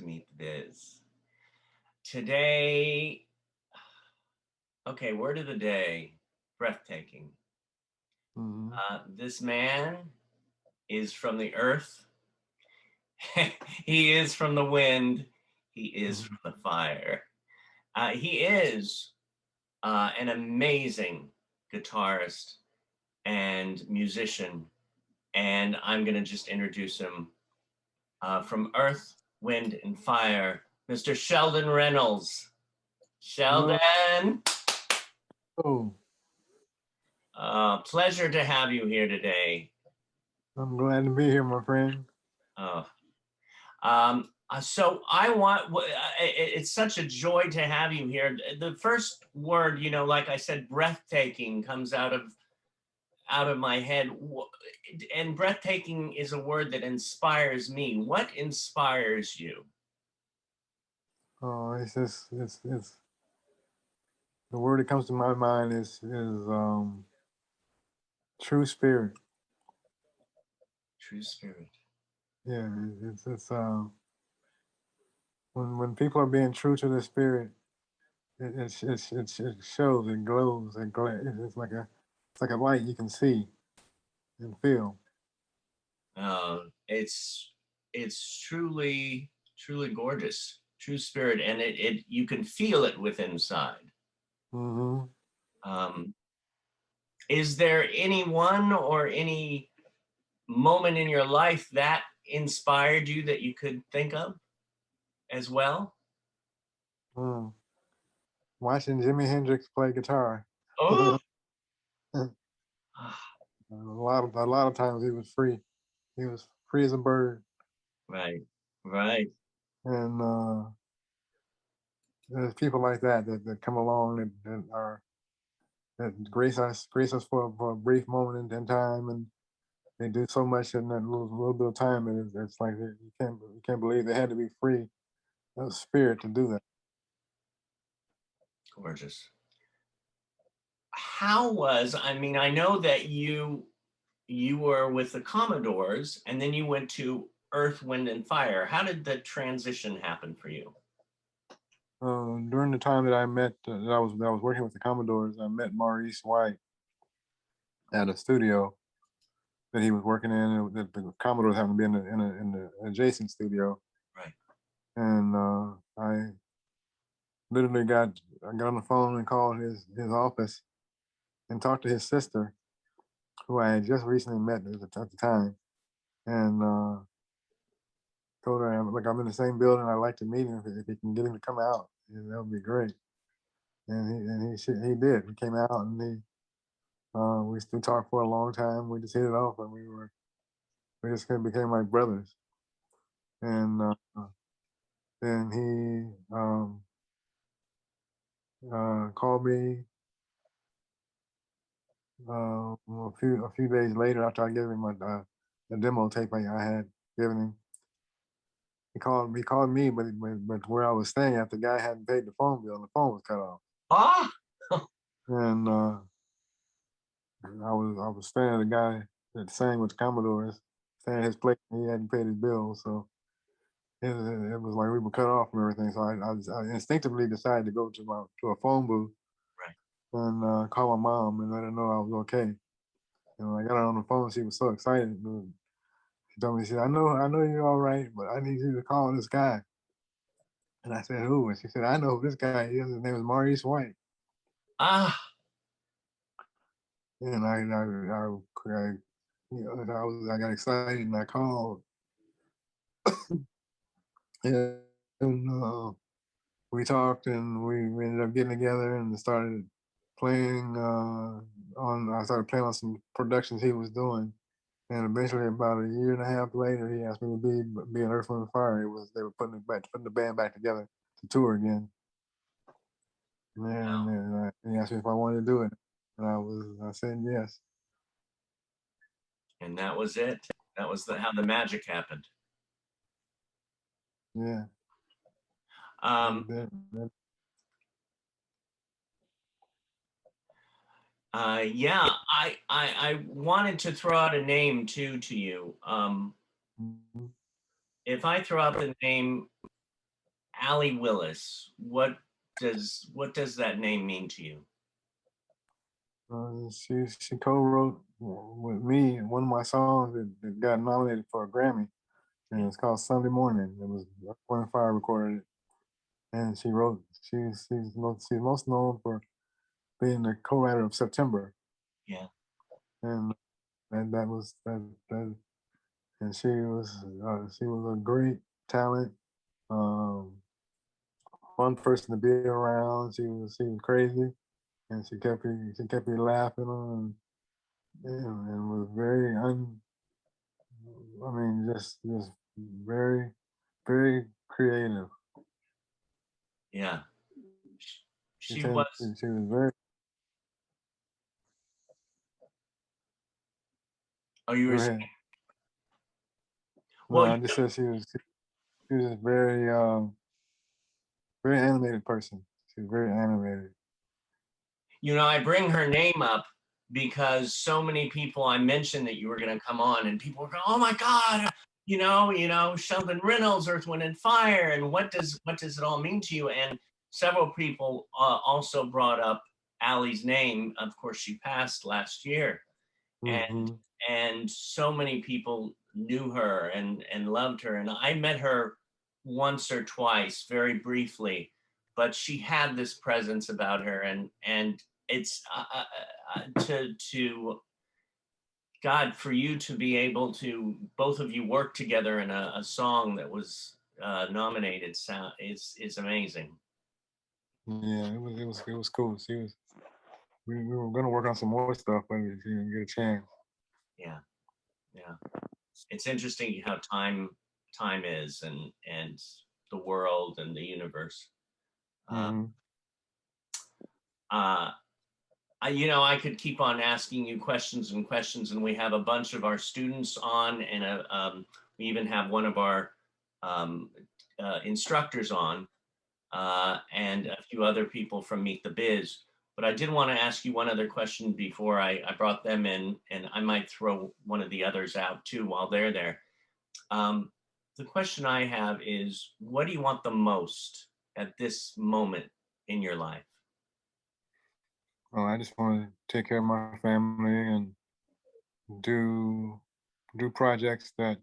Meet the Biz. Today, okay, word of the day, breathtaking. This man is from the earth. He is from the wind. He is from the fire. He is an amazing guitarist and musician. And I'm going to just introduce him from Earth, Wind, and Fire, Mr. Sheldon Reynolds. Sheldon. Oh, Pleasure to have you here today. I'm glad to be here, my friend. So it's such a joy to have you here. The first word, like I said, breathtaking, comes out of my head. And breathtaking is a word that inspires me. What inspires you? Oh, it's the word that comes to my mind is true spirit. True spirit. Yeah, it's when people are being true to the spirit, it shows, it glows, it's like a light you can see and feel. It's truly gorgeous. True spirit, and it you can feel it within inside. Is there anyone or any moment in your life that inspired you that you could think of as well? Watching Jimi Hendrix play guitar. Oh. A lot of times he was free. He was free as a bird. Right. And there's people like that come along that grace us for a brief moment in time, and they do so much in that little bit of time, and it's like you can't believe they had to be free of spirit to do that. Gorgeous. I know that you were with the Commodores, and then you went to Earth, Wind, and Fire. How did the transition happen for you? During the time that I was working with the Commodores, I met Maurice White at a studio that he was working in. The Commodores happened to be in an adjacent studio. Right. And I literally got on the phone and called his office and talked to his sister, who I had just recently met at the time, and told her, "Look, I'm in the same building. I'd like to meet him if he can get him to come out. That would be great." And he did. He came out, and we still talked for a long time. We just hit it off, and we just became like brothers. And then he called me a few days later after I gave him the demo tape I had given him. He called me, but where I was staying at, the guy hadn't paid the phone bill. The phone was cut off. And I was staying at a guy that sang with the Commodores, staying at his place, and he hadn't paid his bill, so it was like we were cut off from everything. So I instinctively decided to go to a phone booth, right, and call my mom and let her know I was okay. And when I got her on the phone, she was so excited. She told me, she said, I know you're all right, but I need you to call this guy." And I said, "Who?" And she said, "I know who this guy is. His name is Maurice White." And I got excited and I called. And we talked, and we ended up getting together and started playing I started playing on some productions he was doing. And eventually, about a year and a half later, he asked me to be in Earth, Wind, and Fire. They were putting the band back together to tour again. And he asked me if I wanted to do it, and I said yes. And that was it. That was how the magic happened. Yeah. Yeah, I wanted to throw out a name too to you. If I throw out the name Allie Willis, what does that name mean to you? She co-wrote with me one of my songs that got nominated for a Grammy, and it's called Sunday Morning. It was Earth, and Fire recorded it, and she wrote. She's most known for being the co-writer of September, Yeah, and that was that, and she was a great talent, um, fun person to be around. She was crazy, and she kept me laughing on, and was very I mean, just very, very creative. yeah. She She tend, was. she was very. Oh, you Go were saying. ahead. No, Well, I just said she was a very very animated person. She was very animated. I bring her name up because so many people, I mentioned that you were going to come on, and people were going, "Oh my God, Sheldon Reynolds, Earth, Wind, and Fire, and what does it all mean to you?" And several people also brought up Allie's name. Of course, she passed last year, and Hmm. and so many people knew her and loved her. And I met her once or twice, very briefly, but she had this presence about her, and it's to God, for you to be able to both of you work together in a song that was nominated sound is amazing. Yeah, it was cool. We were gonna work on some more stuff, but we didn't get a chance. Yeah, yeah. It's interesting how time is, and the world and the universe. Uh, Hmm. uh, I could keep on asking you questions and questions, and we have a bunch of our students on, and we even have one of our um, instructors on, and a few other people from Meet the Biz. But I did want to ask you one other question before I brought them in, and I might throw one of the others out too while they're there. Um, the question I have is, what do you want the most at this moment in your life? Oh, I just want to take care of my family and do do projects that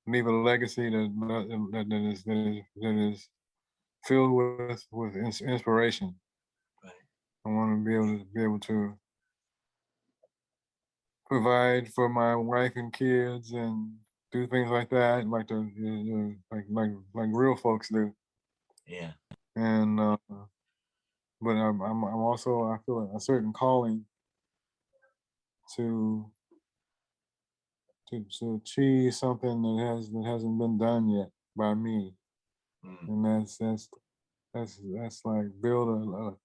leave a legacy that is filled with inspiration. Right. I want to be able to provide for my wife and kids and do things like that, like like real folks do. Yeah. And but I'm also I feel a certain calling to to achieve something that hasn't been done yet by me, Mm, and that's like build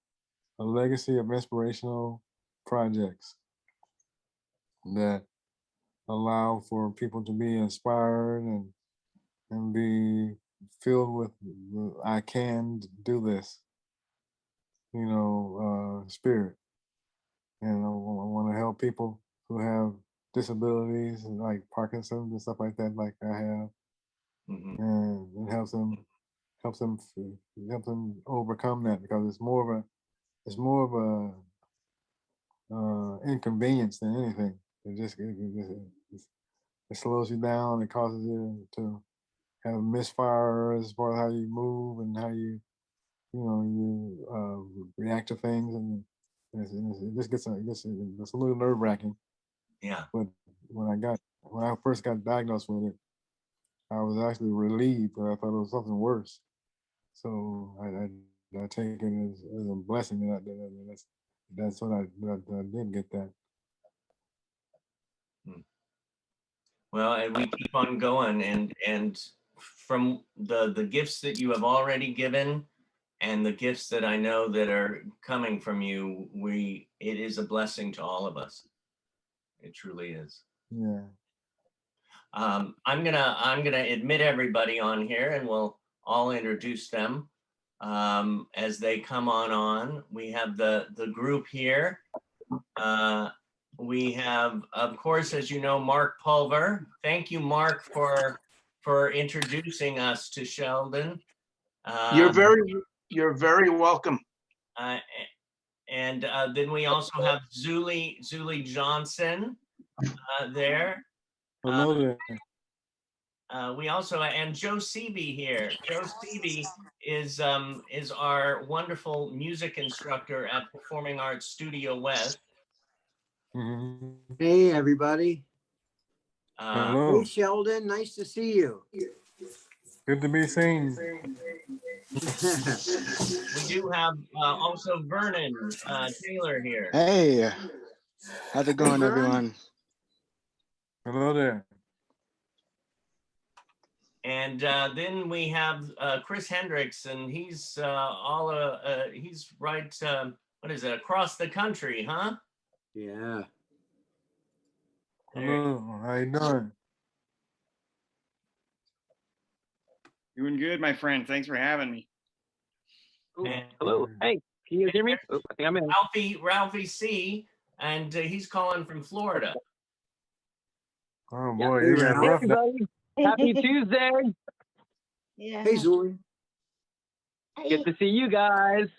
a legacy of inspirational projects that allow for people to be inspired and be filled with I can do this, spirit. And I want to help people who have disabilities like Parkinson's and stuff like that, like I have, mhm. and it helps them help them overcome that because it's more of a inconvenience than anything. It slows you down. It causes you to have misfire as far as how you move and how you react to things, and it just it's a little nerve wracking. Yeah. But when I first got diagnosed with it, I was actually relieved, but I thought it was something worse. So I take it as a blessing that's what that I did get that. Mm. Well, and we keep on going, and from the gifts that you have already given and the gifts that I know that are coming from you, it is a blessing to all of us. It truly is. Yeah. I'm gonna admit everybody on here, and we'll all introduce them as they come on. We have the group here. Uh, we have, of course, as you know, Mark Pulver. Thank you, Mark, for introducing us to Sheldon. Um, You're very welcome. uh, and then we also have Zuli Johnson there. Hello there. We also and Joe Seeby here. Joe Seeby is our wonderful music instructor at Performing Arts Studio West. Mhm. Hey, everybody. Hello. Hey, Sheldon. Nice to see you. Good to be seen. We do have also Vernon Taylor here. Hey, how's it going, everyone? Hello there. And then we have Chris Hendricks, and he's he's right. What is it? Across the country, huh? Yeah. Hello. How you doing? Doing good, my friend. Thanks for having me. Hello. Hey, can you hear me? Oh, I think I'm in. Ralphie C, and he's calling from Florida. Oh Yeah. boy, Hey, you got Ralph. rough. Everybody, happy Tuesday. Yeah. Hey, Zuli. Good to see you guys.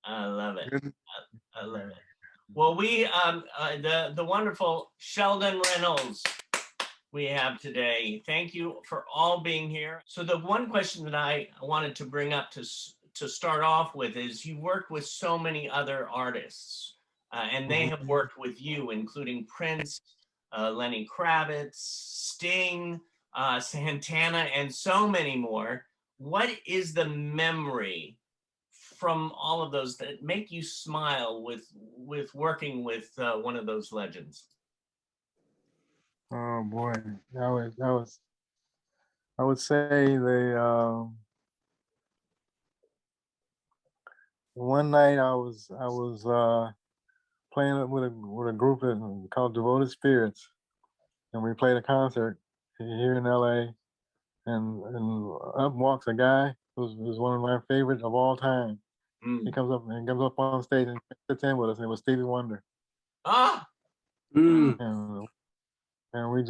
I love it. Good. I love it. Well, we the wonderful Sheldon Reynolds we have today. Thank you for all being here. So the one question that I wanted to bring up to start off with is you worked with so many other artists, and they have worked with you, including Prince, Lenny Kravitz, Sting, Santana, and so many more. What is the memory from all of those that make you smile with working with one of those legends? Oh boy, I would say the one night I was playing with a group called Devoted Spirits, and we played a concert here in LA, and up walks a guy who's one of my favorites of all time. He comes up on stage and sits in with us, and it was Stevie Wonder. Ah, And we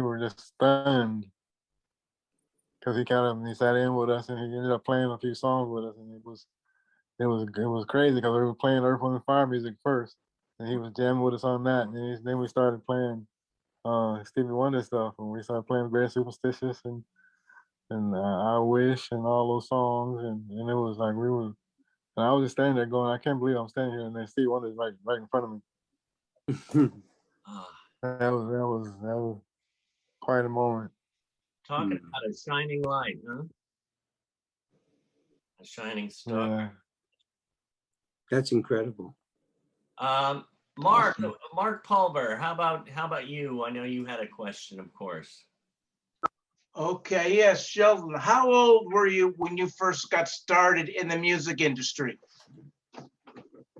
were just stunned because he sat in with us, and he ended up playing a few songs with us, and it was crazy because we were playing Earth, Wind and Fire music first, and he was jamming with us on that, and then we started playing Stevie Wonder stuff, and we started playing Very Superstitious and I Wish and all those songs, and it was like and I was just standing there going, I can't believe I'm standing here, and then Stevie Wonder's right in front of me. That was quite a moment. talking about a shining light, huh? A shining star. Yeah. That's incredible. Mark Pulver, how about you? I know you had a question, of course. Okay, yes, Sheldon, how old were you when you first got started in the music industry?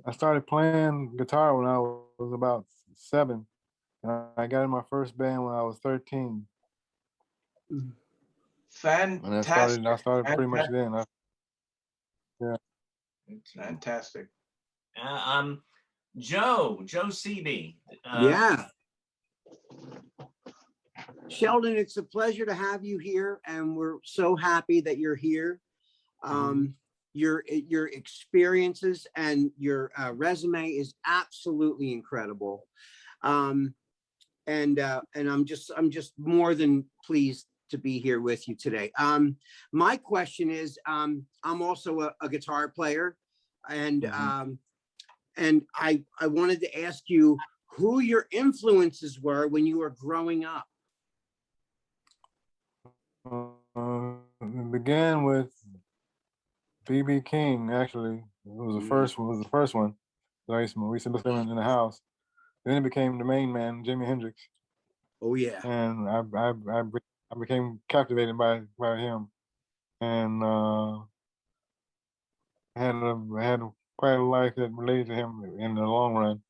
I started playing guitar when I was about 7, and I got in my first band when I was 13. Fantastic. And I started pretty much then. Yeah. Fantastic. Joe Seeby. Yeah. Sheldon, it's a pleasure to have you here, and we're so happy that you're here. Your experiences and your resume is absolutely incredible, and I'm just more than pleased to be here with you today. My question is, I'm also a guitar player, and I wanted to ask you who your influences were when you were growing up. It began with B.B. King. Actually, it was the first one. We used to listen to him in the house. Then it became the main man, Jimi Hendrix. Oh yeah. And I became captivated by him, and I had quite a life that related to him in the long run.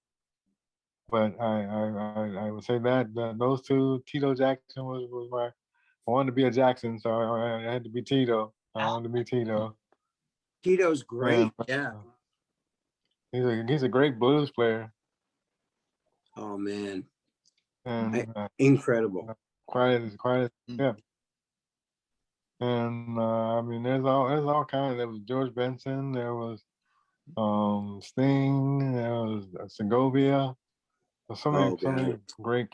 But I would say that those two, Tito Jackson was my. I wanted to be a Jackson, so I had to be Tito. I wanted to be Tito. Tito's great. And, yeah. He's a great blues player. Oh man. And Incredible. quite yeah. And I mean, there's all kinds. There was George Benson. There was Sting. There was Segovia. There's so many, Oh, so yeah. many great.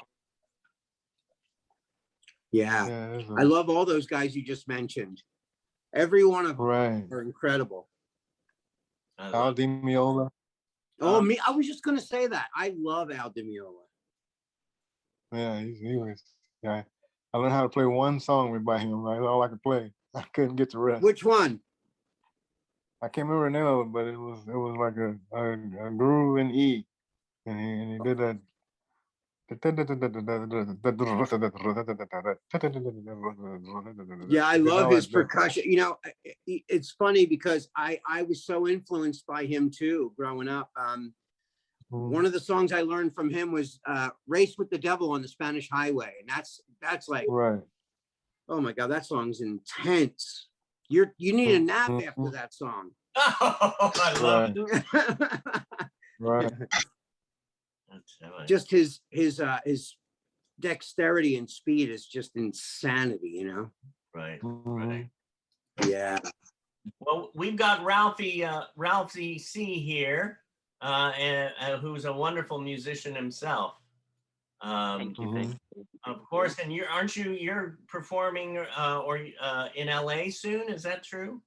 Yeah. Yeah, I love all those guys you just mentioned. Every one of them right. are incredible. Al Di Meola. Oh, me, I was just gonna say that. I love Al Di Meola. Yeah, he was. Yeah, I learned how to play one song by him. Right, all I could play. I couldn't get the rest. Which one? I can't remember the name of it, but it was like a groove in E, and he did that. Yeah, I He did love all his that. percussion. You know, it's funny because I was so influenced by him too growing up. One of the songs I learned from him was "Race with the Devil on the Spanish Highway," and that's like, Right. oh my God, that song's intense. You need a nap after that song. Oh, I love it. Right. Just his dexterity and speed is just insanity, you know? Right, right. Yeah. Well, we've got Ralphie C here, and who's a wonderful musician himself. Thank you. Of course, and you're performing or in LA soon? Is that true?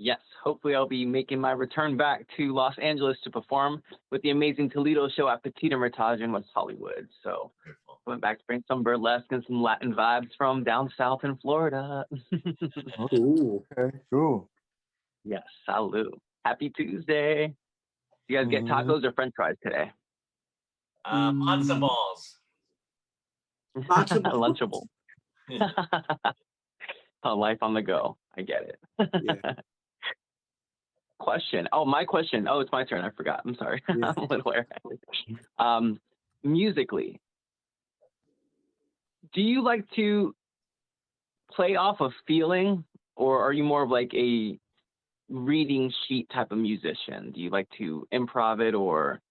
Yes, hopefully I'll be making my return back to Los Angeles to perform with the amazing Toledo show at Petit Hermitage in West Hollywood. So went back to bring some burlesque and some Latin vibes from down south in Florida. Cool. Okay, cool. Yes, salute. Happy Tuesday. You guys get tacos or French fries today? Matzo balls. Lunchable. Life on the go. I get it. Yeah. Question. Oh, my question. Oh, it's my turn. I forgot. I'm sorry. Yeah. I'm a little air. Musically, do you like to play off a feeling, or are you more of like a reading sheet type of musician? Do you like to improv it or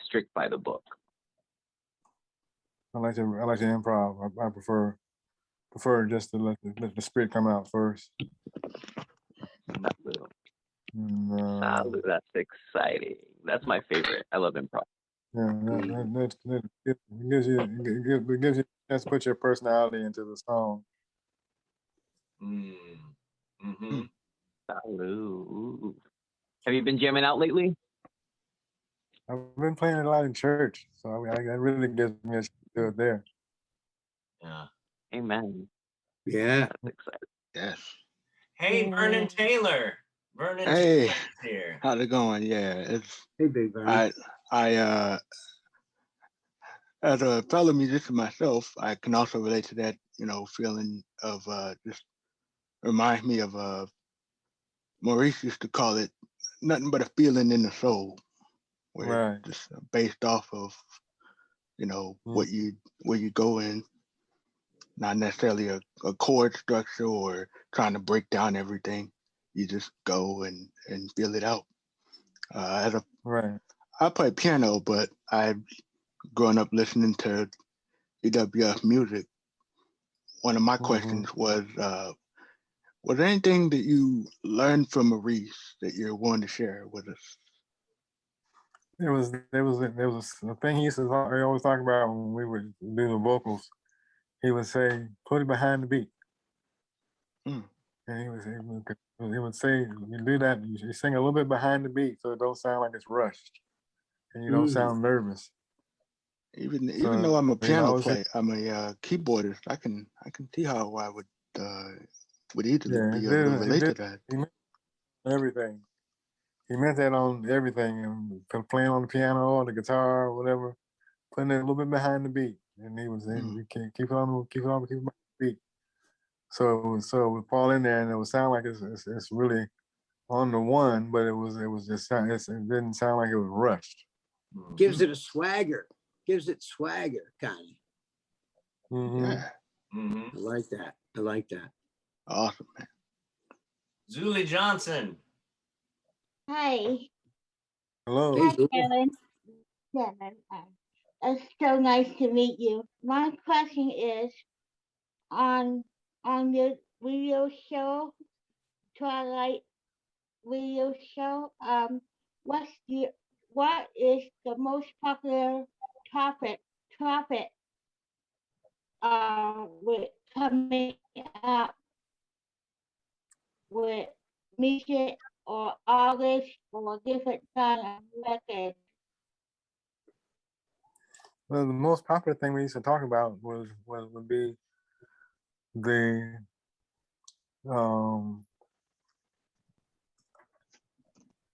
strict by the book? I like to improv. I prefer just to let the spirit come out first. Salute. That's exciting. That's my favorite. I love improv. Yeah, it gives you a chance to put your personality into the song. Salute. Have you been jamming out lately? I've been playing it a lot in church, so I mean, it really gives me a chance to do it there. Yeah. Amen. Yeah. That's exciting. Yes. Hey, Vernon Taylor. Vernon Hey, Taylor's here. how's it going? Yeah, it's Hey, Big Vernon. I as a fellow musician myself, I can also relate to that, feeling of just reminds me of Maurice used to call it nothing but a feeling in the soul, where it's just based off of, where you go in, not necessarily a chord structure or trying to break down everything. You just go and feel it out. I play piano, but I've grown up listening to EWF music. One of my questions was there anything that you learned from Maurice that you're willing to share with us? There was a thing he used to always talk about when we would do the vocals. He would say, "Put it behind the beat." And he would say, "You do that. You sing a little bit behind the beat, so it don't sound like it's rushed, and you don't sound nervous." Even though I'm a piano player, I'm a keyboardist. I can see how I would easily be able to relate to that. He meant everything. He meant that on everything, and playing on the piano or the guitar or whatever, putting it a little bit behind the beat, and he was saying, "You can't keep it on the beat." So it would fall in there, and it would sound like it's really on the one, but it didn't sound like it was rushed. Gives it a swagger. Gives it swagger, kind of. Yeah. I like that. I like that. Awesome, man. Zuli Johnson. Hi. Hello. Hi, Kevin. Yeah, it's so nice to meet you. My question is on your radio show, Twilight radio show. What is the most popular topic with coming up with music or artists or different kind of records? Well, the most popular thing we used to talk about would be the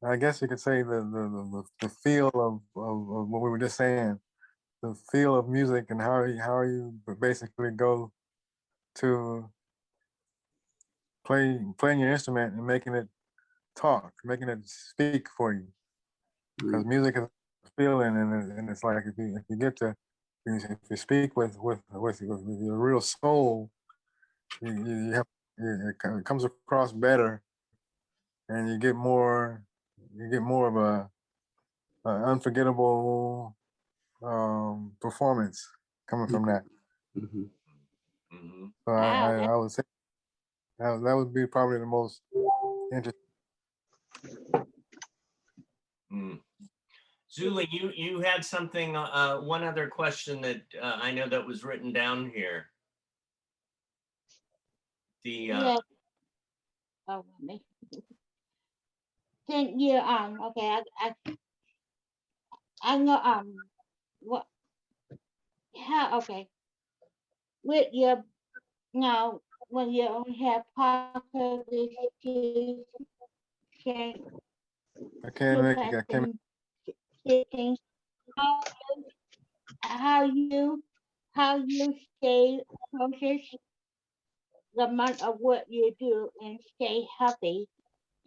I guess you could say the feel of what we were just saying, the feel of music and how you basically go to playing your instrument and making it talk, making it speak for you. Because music is a feeling, and it's like if you get to if you speak with your real soul, you have it comes across better, and you get more of a unforgettable performance coming from that. Mhm. Mhm. So Wow, I would say that would be probably the most interesting. Mm. Zuli, you had something, one other question that I know that was written down here. The yes. Oh, let me. Can you okay, I know what how okay with your now when you have possibilities can I can't you make have I can't. been thinking how how you how you stay focused the amount of what you do and stay healthy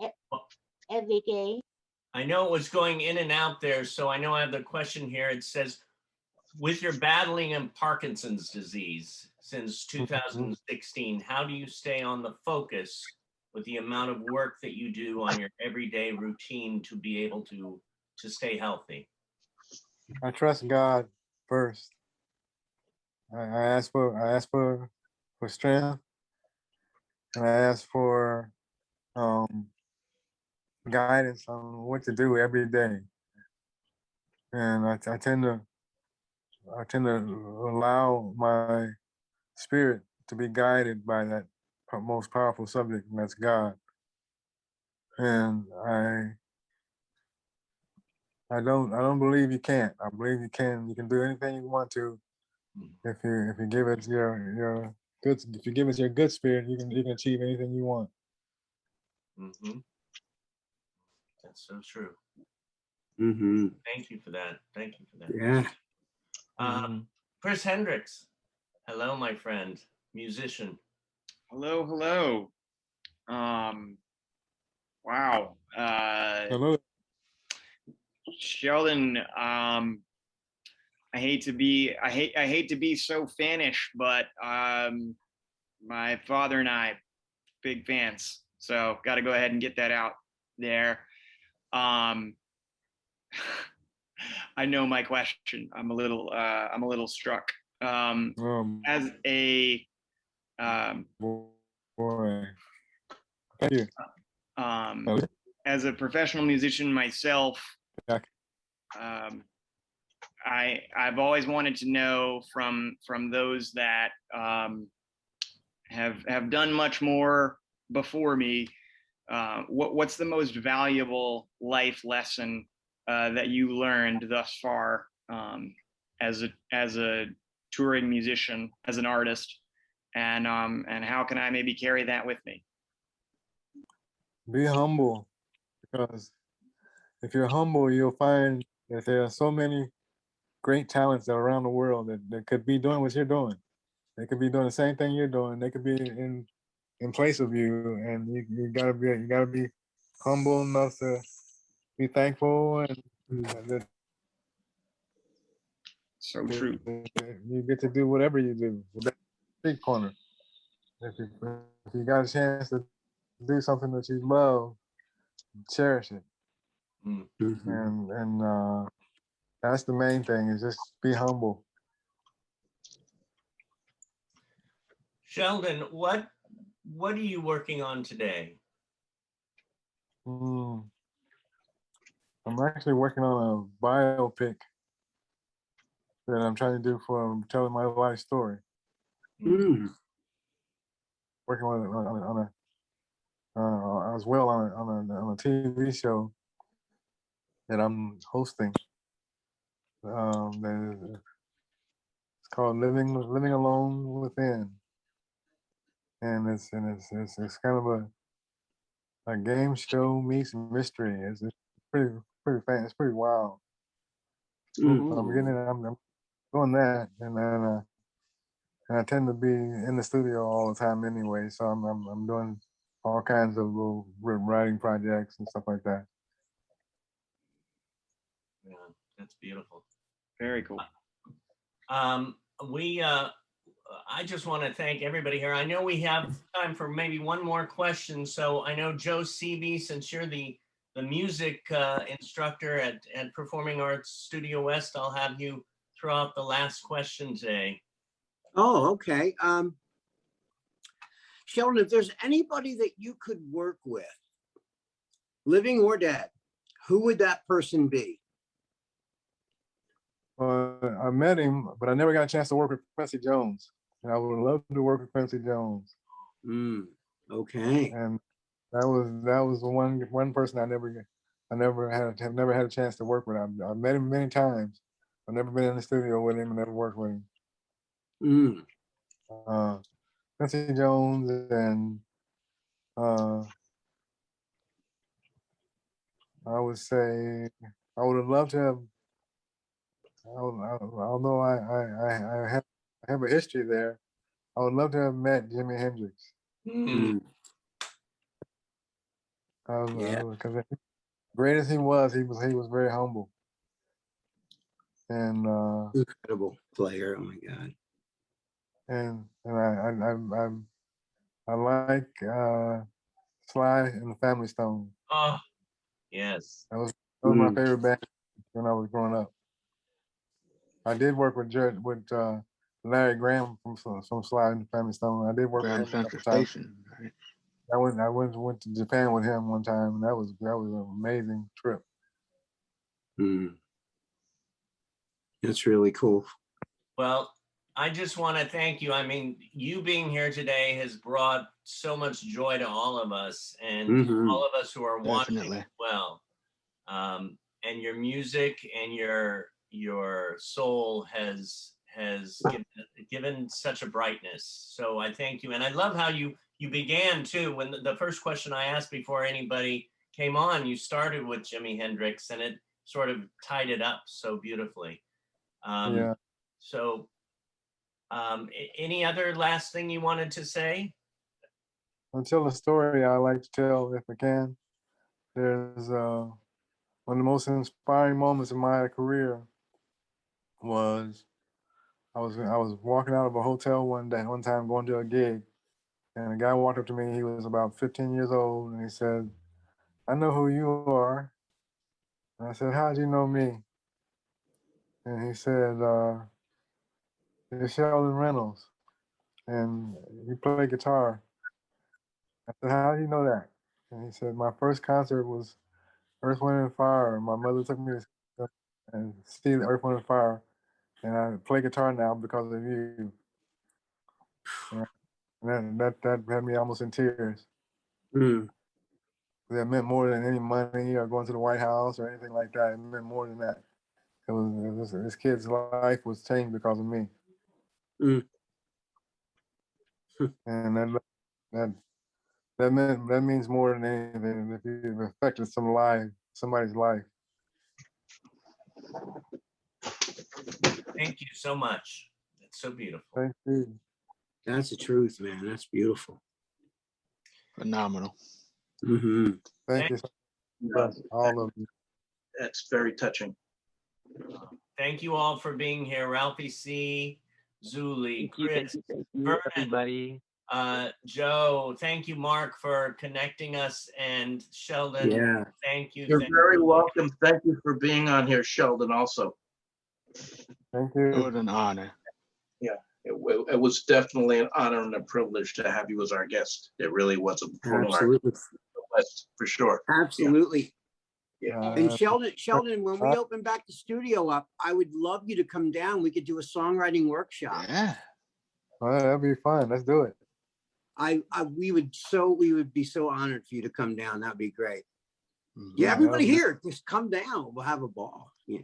e- every day. I know it was going in and out there, so I know I have the question here. It says, with your battling of Parkinson's disease since 2016, how do you stay on the focus with the amount of work that you do on your everyday routine to be able to stay healthy? I trust God first. I ask for strength, and I ask for guidance on what to do every day. And I tend to allow my spirit to be guided by that most powerful subject, and that's God. And I don't believe you can't. I believe you can. You can do anything you want to if you give it your good. If you give it your good spirit, you can achieve anything you want. Mm-hmm. That's so true. Mhm. Thank you for that. Thank you for that. Yeah. Chris Hendricks. Hello, my friend, musician. Hello, hello. Wow. Hello. Sheldon, I hate to be so fanish, but my father and I big fans. So got to go ahead and get that out there. Um, I know my question. I'm a little struck. As a Boy. Thank you. As a professional musician myself, Yeah. I've always wanted to know from those that have done much more before me, what's the most valuable life lesson that you learned thus far, as a touring musician, as an artist, and how can I maybe carry that with me? Be humble, because if you're humble, you'll find that there are so many great talents around the world that could be doing what you're doing. They could be doing the same thing you're doing. They could be in place of you, and you gotta be humble enough to be thankful, and that So true. you get to do whatever you do. That's the big corner. If you got a chance to do something that you love, cherish it. Mhm. And that's the main thing, is just be humble. Sheldon, what what are you working on today? I'm actually working on a biopic that I'm trying to do for telling my life story. Mm. Working on as well on a TV show that I'm hosting. It's called Living Alone Within, and it's kind of a game show meets mystery. It's pretty fan. It's pretty wild. Mm. I'm doing that, and I tend to be in the studio all the time anyway. So I'm doing all kinds of little writing projects and stuff like that. Yeah, that's beautiful. Very cool. I just want to thank everybody here. I know we have time for maybe one more question. So I know Joe Seavey, since you're the music instructor at Performing Arts Studio West, I'll have you throw out the last question today. Oh, okay. Sheldon, if there's anybody that you could work with, living or dead, who would that person be? I met him, but I never got a chance to work with Quincy Jones. And I would love to work with Quincy Jones. Okay. And that was the one person have never had a chance to work with. I've met him many times. I've never been in the studio with him and never worked with him. Quincy Jones and I would say I would have loved to have. Although I have a history there, I would love to have met Jimi Hendrix. Because great as he was very humble. And incredible player. Oh my God. And I like Sly and the Family Stone. Oh, yes. That was my favorite band when I was growing up. I did work with Larry Graham from Sly and the Family Stone. I did work with him a couple times. Right? I went to Japan with him one time, and that was an amazing trip. That's really cool. Well, I just want to thank you. I mean, you being here today has brought so much joy to all of us, and all of us who are watching as well. And your music and your soul has given such a brightness. So I thank you, and I love how you began too. When the first question I asked before anybody came on, you started with Jimi Hendrix, and it sort of tied it up so beautifully. Yeah. So, any other last thing you wanted to say? I'll tell a story I like to tell if I can. There's one of the most inspiring moments in my career was I was walking out of a hotel one time going to a gig, and a guy walked up to me. He was about 15 years old, and he said, "I know who you are." And I said, "How'd you know me?" And he said, "It's Sheldon Reynolds, and you play guitar." I said, "How do you know that?" And he said, "My first concert was Earth, Wind, and Fire. My mother took me to see the Earth, Wind, and Fire, and I play guitar now because of you." And that had me almost in tears. That meant more than any money or going to the White House or anything like that. It meant more than that. This kid's life was changed because of me. And that means more than anything. If you've affected somebody's life. Thank you so much. It's so beautiful. Thank you. That's the truth, man. That's beautiful. Phenomenal. Thank you so much, all of you. That's very touching. Thank you all for being here. Ralphie C, Zuli, Chris, Vernon, everybody. Joe, thank you, Mark, for connecting us, and Sheldon. Yeah. Thank you. You're very welcome. Thank you for being on here, Sheldon, also. Thank you. It was an honor. Yeah, it was definitely an honor and a privilege to have you as our guest. It really was a full of our Absolutely. West, for sure. Absolutely. Yeah. And Sheldon, when we open back the studio up, I would love you to come down. We could do a songwriting workshop. Yeah. All right, that'd be fun. Let's do it. We would be so honored for you to come down. That'd be great. Mhm. Yeah, everybody that'd be- here, just come down. We'll have a ball. Yeah.